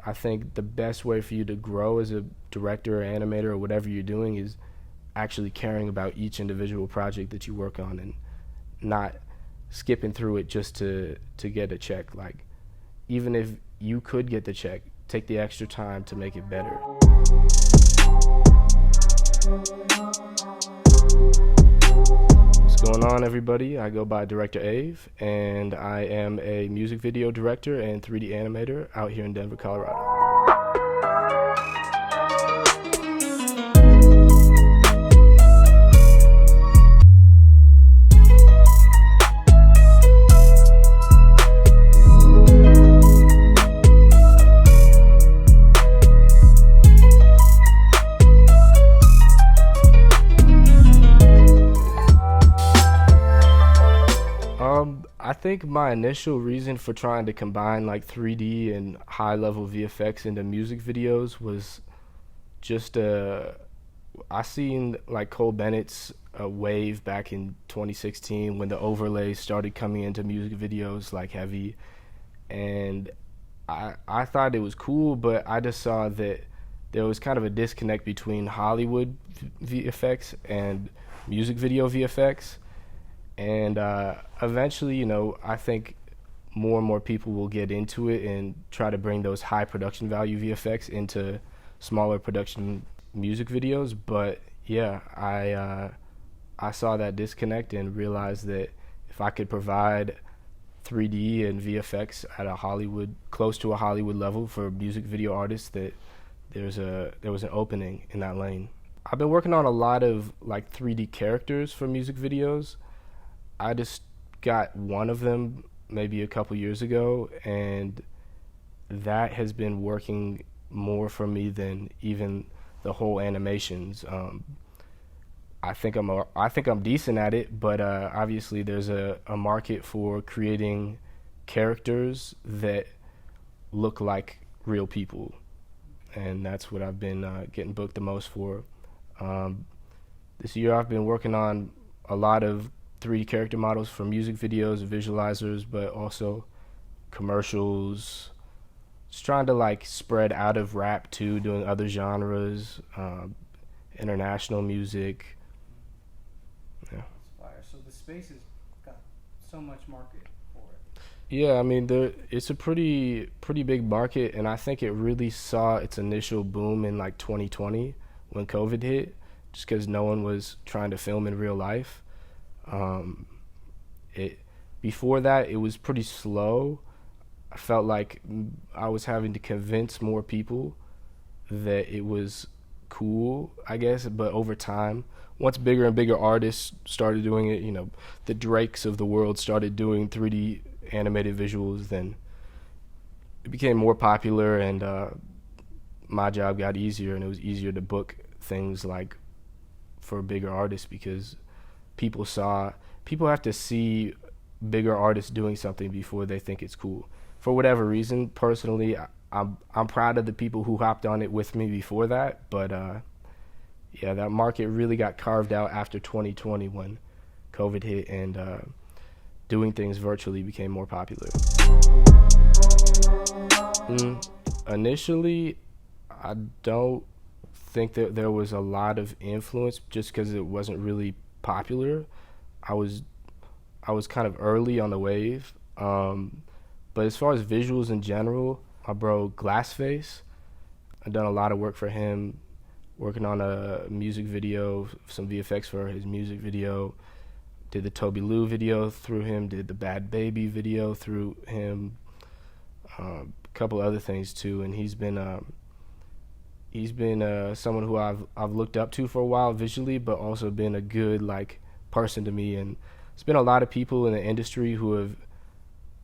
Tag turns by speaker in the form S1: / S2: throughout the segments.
S1: I think the best way for you to grow as a director or animator or whatever you're doing is actually caring about each individual project that you work on and not skipping through it just to get a check. Like, even if you could get the check, take the extra time to make it better. What's going on, everybody? I go by Director Ave, and I am a music video director and 3D animator out here in Denver, Colorado. I think my initial reason for trying to combine like 3D and high-level VFX into music videos was just I seen like Cole Bennett's wave back in 2016 when the overlays started coming into music videos like heavy, and I thought it was cool, but I just saw that there was kind of a disconnect between Hollywood VFX and music video VFX. And eventually, you know, I think more and more people will get into it and try to bring those high production value VFX into smaller production music videos. But yeah, I saw that disconnect and realized that if I could provide 3D and VFX at a Hollywood, close to a Hollywood level for music video artists, that there was an opening in that lane. I've been working on a lot of like 3D characters for music videos. I just got one of them maybe a couple years ago, and that has been working more for me than even the whole animations. I think I'm decent at it, but obviously there's a market for creating characters that look like real people, and that's what I've been getting booked the most for. This year I've been working on a lot of 3D character models for music videos, visualizers, but also commercials. Just trying to like spread out of rap too, doing other genres, international music. Yeah.
S2: So the space has got so much market for it.
S1: Yeah, I mean, it's a pretty big market, and I think it really saw its initial boom in like 2020 when COVID hit, just because no one was trying to film in real life. Before that, it was pretty slow. I felt like I was having to convince more people that it was cool, I guess. But over time, once bigger and bigger artists started doing it, you know, the Drakes of the world started doing 3D animated visuals, then it became more popular, and my job got easier, and it was easier to book things like for bigger artists, because people have to see bigger artists doing something before they think it's cool. For whatever reason, personally, I'm proud of the people who hopped on it with me before that, but yeah, that market really got carved out after 2020 when COVID hit and doing things virtually became more popular. Initially, I don't think that there was a lot of influence just because it wasn't really popular. I was kind of early on the wave, but as far as visuals in general, my bro Glassface, I've done a lot of work for him, working on a music video, some VFX for his music video, did the Toby Lou video through him, did the Bad Baby video through him, a couple other things too, and he's been someone who I've looked up to for a while visually, but also been a good like person to me. And it's been a lot of people in the industry who have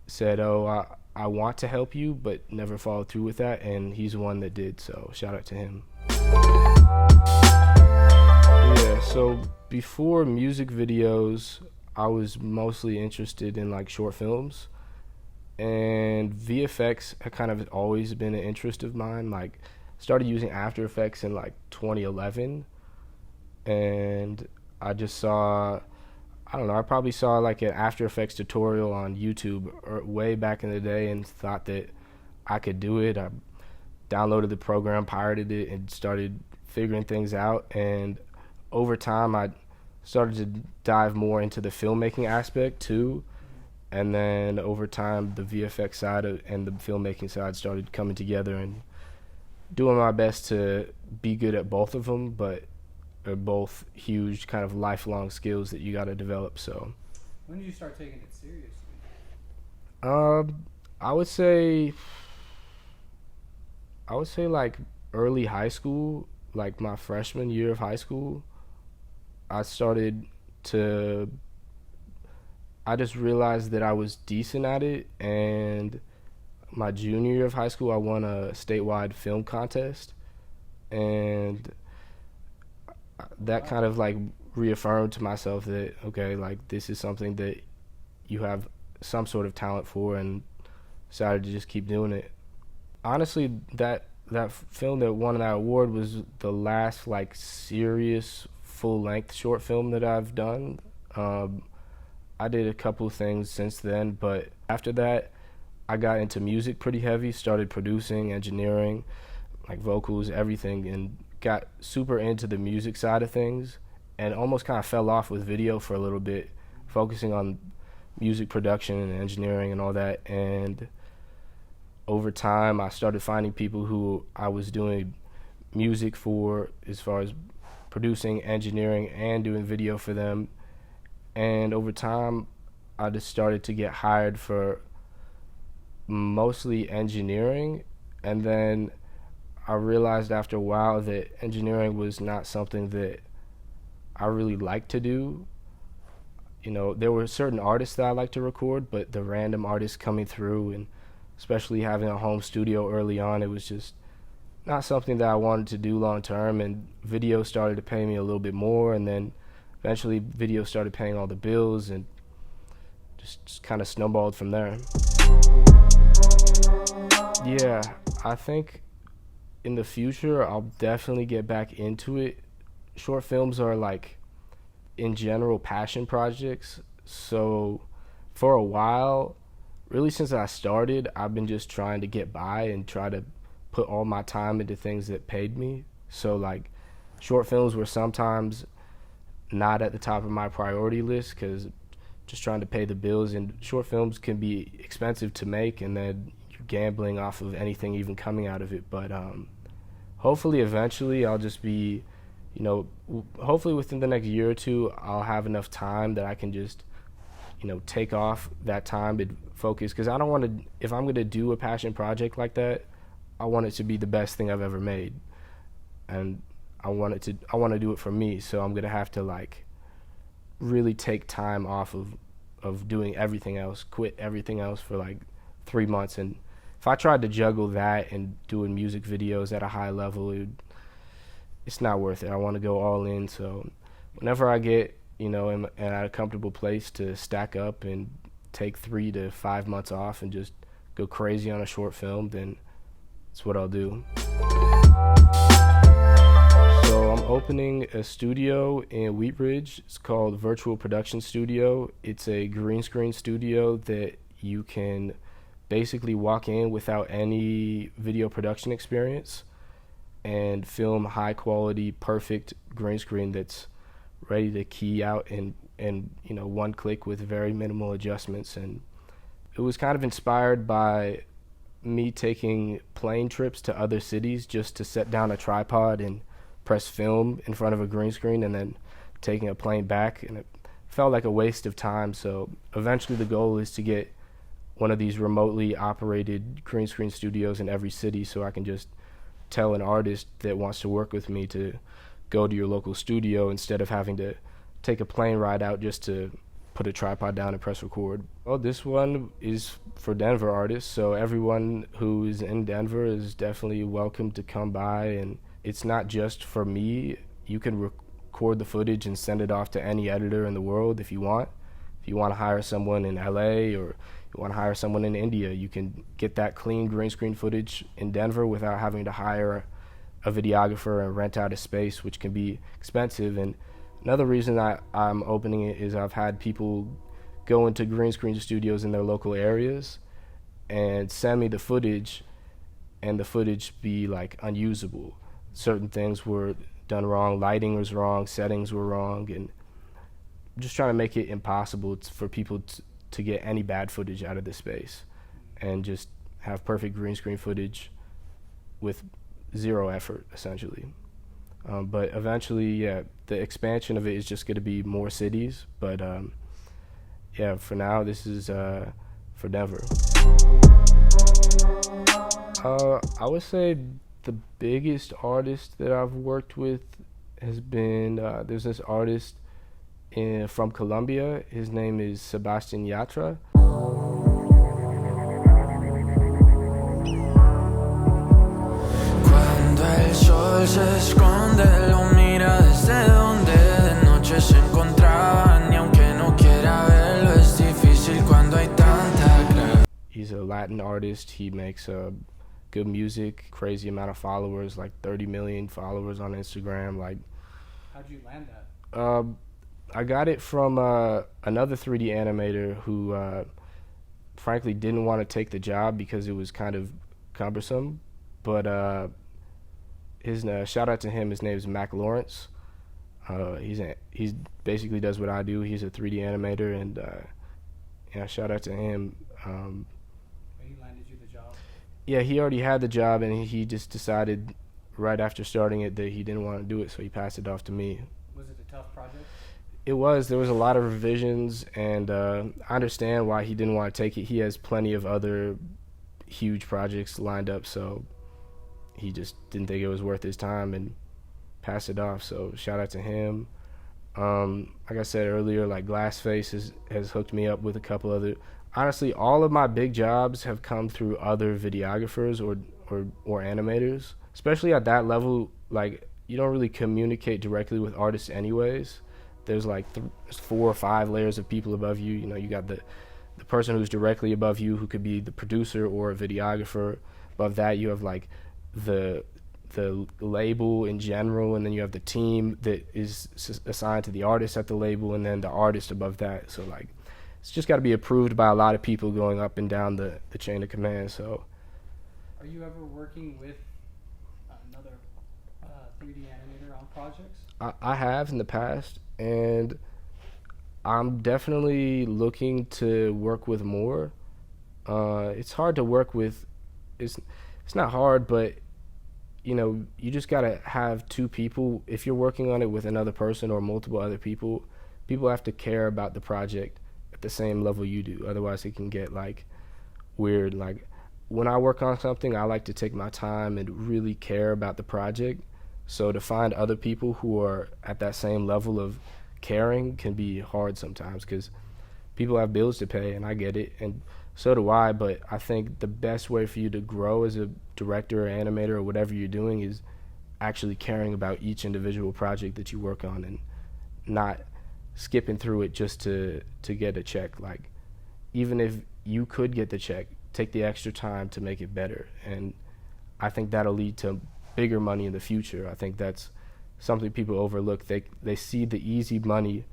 S1: said, oh, I want to help you, but never followed through with that, and he's one that did, so shout out to him. Yeah, so before music videos, I was mostly interested in like short films, and VFX had kind of always been an interest of mine. Like, started using After Effects in like 2011, and I just saw, I don't know, I probably saw like an After Effects tutorial on YouTube way back in the day and thought that I could do it. I downloaded the program, pirated it, and started figuring things out. And over time, I started to dive more into the filmmaking aspect too. And then over time, the VFX side and the filmmaking side started coming together, and doing my best to be good at both of them, but they're both huge kind of lifelong skills that you got to develop. So
S2: When did you start taking it seriously?
S1: um I would say like early high school, like my freshman year of high school. I started to I just realized that I was decent at it, and my junior year of high school I won a statewide film contest, and that
S2: Wow.
S1: kind of like reaffirmed to myself that okay, like this is something that you have some sort of talent for, and decided to just keep doing it. Honestly, that film that won that award was the last like serious full length short film that I've done. Um, I did a couple of things since then, but after that, I got into music pretty heavy. Started producing, engineering, like vocals, everything, and got super into the music side of things, and almost kind of fell off with video for a little bit, focusing on music production and engineering and all that. And over time, I started finding people who I was doing music for, as far as producing, engineering, and doing video for them. And over time, I just started to get hired for mostly engineering. And then I realized after a while that engineering was not something that I really liked to do. You know, there were certain artists that I liked to record, but the random artists coming through, and especially having a home studio early on, it was just not something that I wanted to do long term. And video started to pay me a little bit more, and then eventually video started paying all the bills, and just kind of snowballed from there. Yeah, I think in the future I'll definitely get back into it. Short films are like, in general, passion projects. So for a while, really since I started, I've been just trying to get by and try to put all my time into things that paid me. So like short films were sometimes not at the top of my priority list because just trying to pay the bills, and short films can be expensive to make, and then you're gambling off of anything even coming out of it. But hopefully eventually I'll just be, hopefully within the next year or two, I'll have enough time that I can just, take off that time and focus. Because I don't want to, if I'm going to do a passion project like that, I want it to be the best thing I've ever made. And I want to do it for me. So I'm going to have to like really take time off of doing everything else, quit everything else for like 3 months. And if I tried to juggle that and doing music videos at a high level, it's not worth it. I want to go all in. So whenever I get, at a comfortable place to stack up and take 3 to 5 months off and just go crazy on a short film, then that's what I'll do. So I'm opening a studio in Wheat Ridge. It's called Virtual Production Studio. It's a green screen studio that you can basically walk in without any video production experience and film high quality, perfect green screen that's ready to key out in one click with very minimal adjustments. And it was kind of inspired by me taking plane trips to other cities just to set down a tripod and press film in front of a green screen, and then taking a plane back, and it felt like a waste of time. So eventually the goal is to get one of these remotely operated green screen studios in every city, so I can just tell an artist that wants to work with me to go to your local studio instead of having to take a plane ride out just to put a tripod down and press record. Well, this one is for Denver artists, so everyone who is in Denver is definitely welcome to come by. And it's not just for me. You can record the footage and send it off to any editor in the world if you want. If you want to hire someone in LA, or you want to hire someone in India, you can get that clean green screen footage in Denver without having to hire a videographer and rent out a space, which can be expensive. And another reason I'm opening it is I've had people go into green screen studios in their local areas and send me the footage and the footage be like unusable. Certain things were done wrong, lighting was wrong, settings were wrong, and just trying to make it impossible for people to get any bad footage out of the space, and just have perfect green screen footage with zero effort, essentially. But eventually, yeah, the expansion of it is just going to be more cities. But yeah, for now, this is for Denver. I would say the biggest artist that I've worked with has been there's this artist from Colombia. His name is Sebastian Yatra.
S3: Cuando el sol se esconde, lo mira desde donde de noche se encontraban, y aunque no quiera verlo, es difícil cuando hay tanta gravedad.
S1: He's a Latin artist. He makes good music, crazy amount of followers, like 30 million followers on Instagram. Like,
S2: How'd you land that?
S1: I got it from another 3D animator who frankly didn't want to take the job because it was kind of cumbersome. But his shout out to him. His name is Mac Lawrence. He's basically does what I do. He's a 3D animator, and yeah, shout out to him.
S2: He landed you the job.
S1: Yeah, he already had the job, and he just decided right after starting it that he didn't want to do it, so he passed it off to me.
S2: Was it a tough project?
S1: It was. There was a lot of revisions, and I understand why he didn't want to take it. He has plenty of other huge projects lined up, so he just didn't think it was worth his time and passed it off. So shout out to him. Like I said earlier, like Glassface has hooked me up with a couple other. Honestly, all of my big jobs have come through other videographers or animators. Especially at that level, like you don't really communicate directly with artists anyways. There's like 4 or 5 layers of people above you. You know, you got the person who's directly above you, who could be the producer or a videographer. Above that, you have like the label in general, and then you have the team that is assigned to the artist at the label, and then the artist above that. So like, it's just got to be approved by a lot of people going up and down the chain of command. So,
S2: Are you ever working with another 3D animator on projects?
S1: I have in the past, and I'm definitely looking to work with more. It's hard to work with. It's not hard, but you know, you just gotta have 2 people. If you're working on it with another person or multiple other people, people have to care about the project at the same level you do. Otherwise, it can get like weird. Like when I work on something, I like to take my time and really care about the project. So to find other people who are at that same level of caring can be hard sometimes, because people have bills to pay, and I get it, and so do I. But I think the best way for you to grow as a director or animator or whatever you're doing is actually caring about each individual project that you work on, and not skipping through it just to get a check. Like, even if you could get the check, take the extra time to make it better, and I think that'll lead to bigger money in the future. I think that's something people overlook. They see the easy money,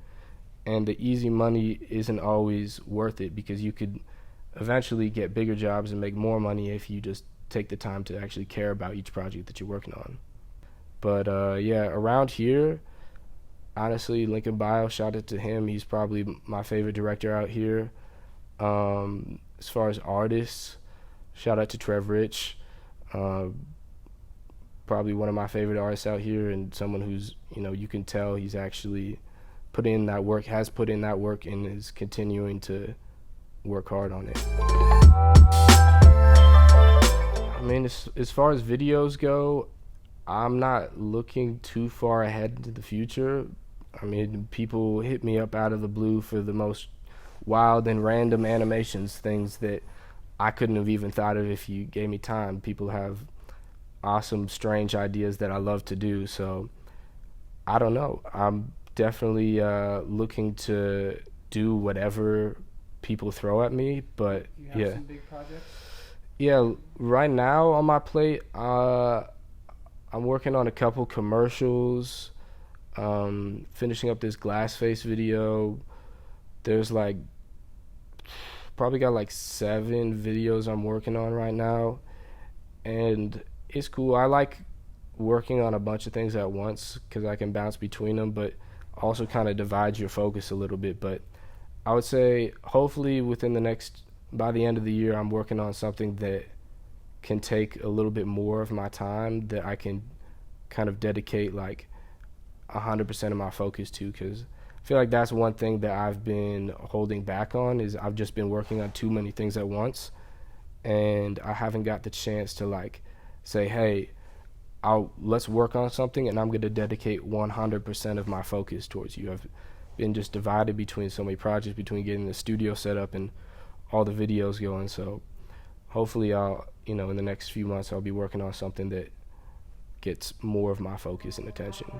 S1: and the easy money isn't always worth it, because you could eventually get bigger jobs and make more money if you just take the time to actually care about each project that you're working on. But yeah, around here, honestly, Lincoln Bio, shout out to him. He's probably my favorite director out here. As far as artists, shout out to Trev Rich. Probably one of my favorite artists out here, and someone who's, you know, you can tell he's actually put in that work, has put in that work, and is continuing to work hard on it. I mean, as far as videos go, I'm not looking too far ahead into the future. I mean, people hit me up out of the blue for the most wild and random animations, things that I couldn't have even thought of if you gave me time. People have awesome, strange ideas that I love to do. So I don't know. I'm definitely looking to do whatever people throw at me. But
S2: You have
S1: yeah,
S2: some big projects?
S1: yeah. Right now on my plate, I'm working on a couple commercials. Finishing up this Glassface video. There's like probably got like 7 videos I'm working on right now. and it's cool. I like working on a bunch of things at once because I can bounce between them, but also kind of divides your focus a little bit. But I would say hopefully by the end of the year, I'm working on something that can take a little bit more of my time, that I can kind of dedicate like 100% of my focus to, because I feel like that's one thing that I've been holding back on, is I've just been working on too many things at once, and I haven't got the chance to like say, hey, let's work on something and I'm going to dedicate 100% of my focus towards you. I've been just divided between so many projects, between getting the studio set up and all the videos going. So hopefully in the next few months I'll be working on something that gets more of my focus and attention.